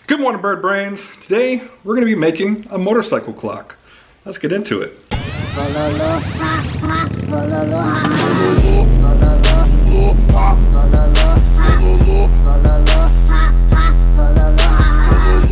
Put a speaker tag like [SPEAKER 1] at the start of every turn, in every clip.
[SPEAKER 1] Good morning, bird brains. Today, we're gonna be making a motorcycle clock. Let's get into it.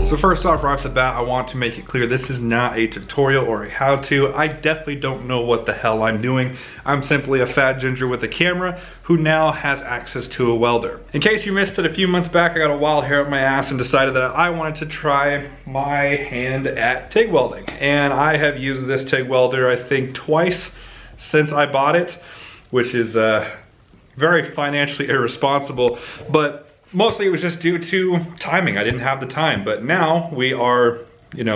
[SPEAKER 1] So first off, right off the bat, I want to make it clear this is not a tutorial or a how-to. I definitely don't know what the hell I'm doing. I'm simply a fat ginger with a camera who now has access to a welder. In case you missed it, a few months back I got a wild hair up my ass and decided that I wanted to try my hand at TIG welding. And I have used this TIG welder I think twice since I bought it, which is very financially irresponsible, but mostly it was just due to timing. I didn't have the time, but now we are,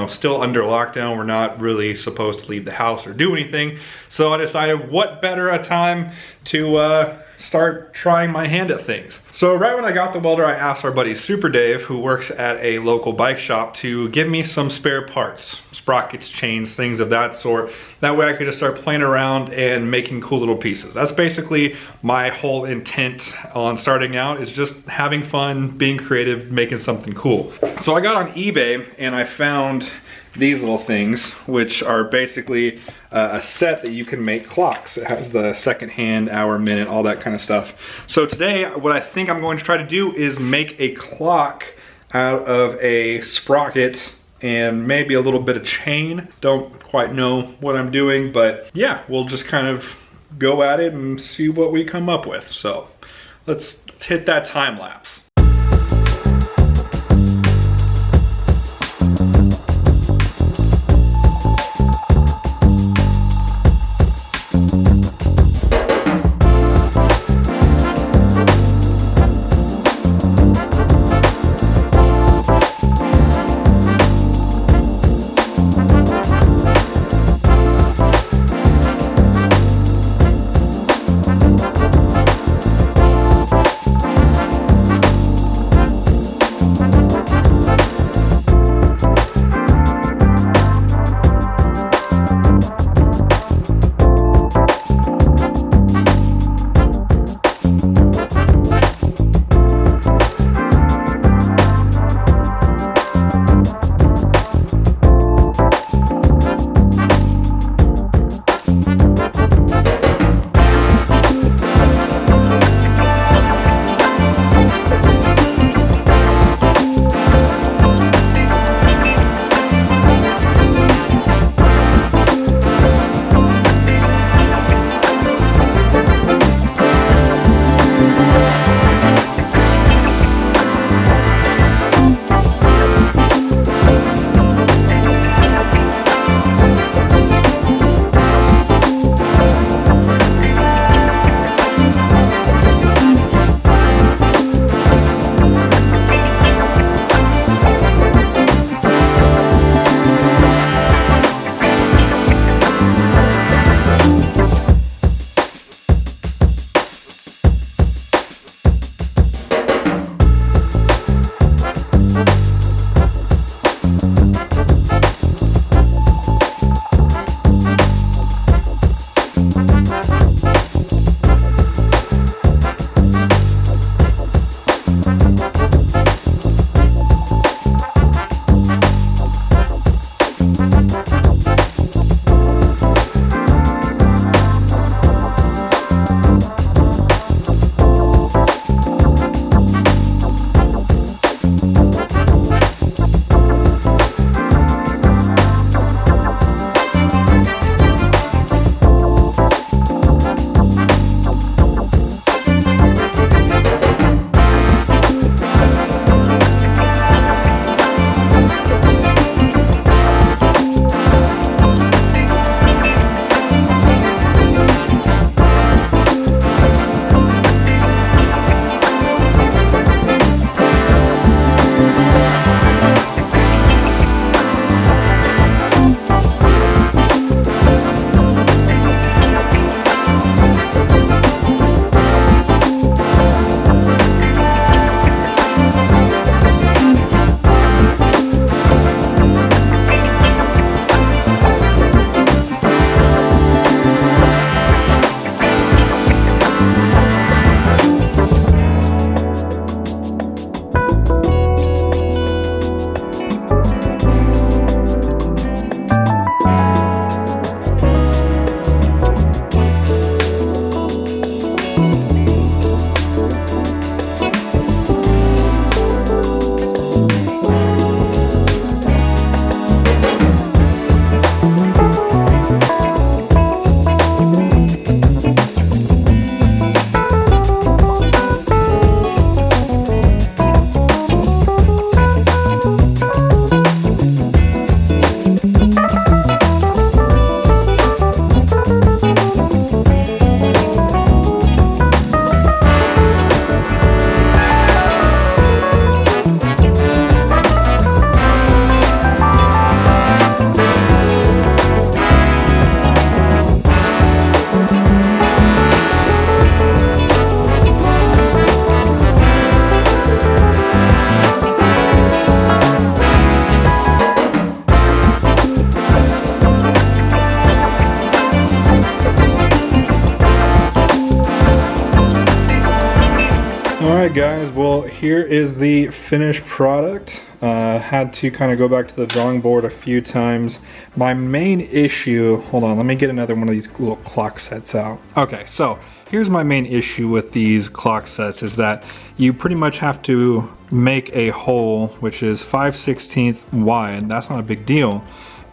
[SPEAKER 1] still under lockdown. We're not really supposed to leave the house or do anything. So I decided what better a time to start trying my hand at things. So right when I got the welder, I asked our buddy Super Dave, who works at a local bike shop, to give me some spare parts, sprockets, chains, things of that sort. That way I could just start playing around and making cool little pieces. That's basically my whole intent on starting out, is just having fun, being creative, making something cool. So I got on eBay and I found these little things, which are basically a set that you can make clocks. It has the second hand, hour, minute, all that kind of stuff. So today, what I think I'm going to try to do is make a clock out of a sprocket and maybe a little bit of chain. Don't quite know what I'm doing, but yeah, we'll just kind of go at it and see what we come up with. So let's hit that time lapse. guys, well, here is the finished product. Had to kind of go back to the drawing board a few times. My main issue, hold on, let me get another one of these little clock sets out. Okay, so here's my main issue with these clock sets is that you pretty much have to make a hole which is 5/16 wide. That's not a big deal,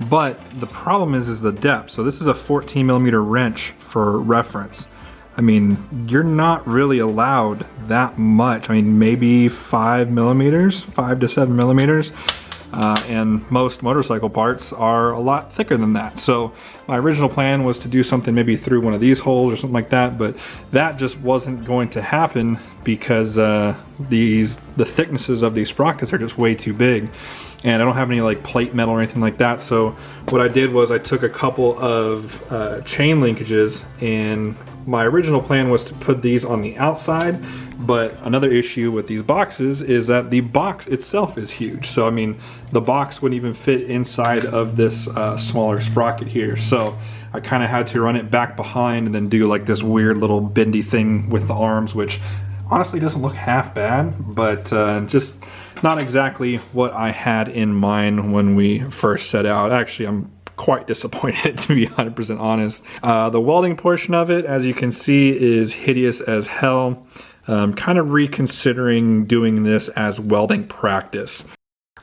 [SPEAKER 1] but the problem is the depth. So this is a 14mm wrench for reference. I mean, you're not really allowed that much. I mean, maybe 5mm, 5 to 7mm. And most motorcycle parts are a lot thicker than that. So my original plan was to do something maybe through one of these holes or something like that, but that just wasn't going to happen because the thicknesses of these sprockets are just way too big. And I don't have any like plate metal or anything like that. So what I did was I took a couple of chain linkages, and my original plan was to put these on the outside, but another issue with these boxes is that the box itself is huge. So I mean, the box wouldn't even fit inside of this smaller sprocket here. So I kind of had to run it back behind and then do like this weird little bendy thing with the arms, which honestly doesn't look half bad, but just not exactly what I had in mind when we first set out. Actually, I'm quite disappointed, to be 100% honest. The welding portion of it, as you can see, is hideous as hell. Kind of reconsidering doing this as welding practice.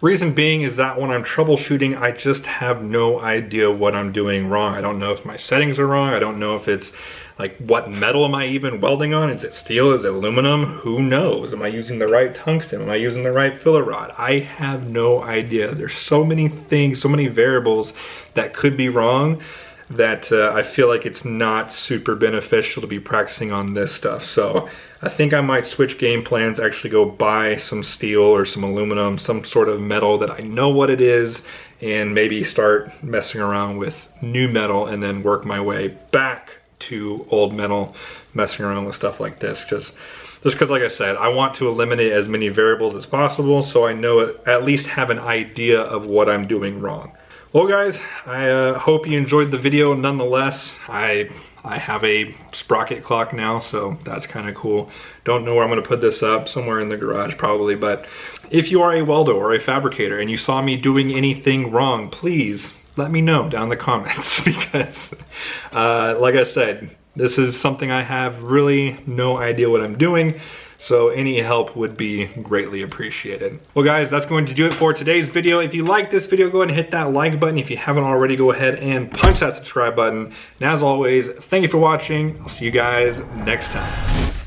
[SPEAKER 1] Reason being is that when I'm troubleshooting, I just have no idea what I'm doing wrong. I don't know if my settings are wrong. I don't know if it's like, what metal am I even welding on? Is it steel? Is it aluminum? Who knows? Am I using the right tungsten? Am I using the right filler rod? I have no idea. There's so many things, so many variables that could be wrong that I feel like it's not super beneficial to be practicing on this stuff. So I think I might switch game plans, actually go buy some steel or some aluminum, some sort of metal that I know what it is, and maybe start messing around with new metal and then work my way back to old metal, messing around with stuff like this. Just because, like I said, I want to eliminate as many variables as possible so I know, at least have an idea of what I'm doing wrong. Well guys, I hope you enjoyed the video nonetheless. I have a sprocket clock now, so that's kind of cool. Don't know where I'm going to put this up, somewhere in the garage probably, but if you are a welder or a fabricator and you saw me doing anything wrong, please let me know down in the comments because like I said, this is something I have really no idea what I'm doing. So any help would be greatly appreciated. Well guys, that's going to do it for today's video. If you like this video, go ahead and hit that like button. If you haven't already, go ahead and punch that subscribe button. And as always, thank you for watching. I'll see you guys next time.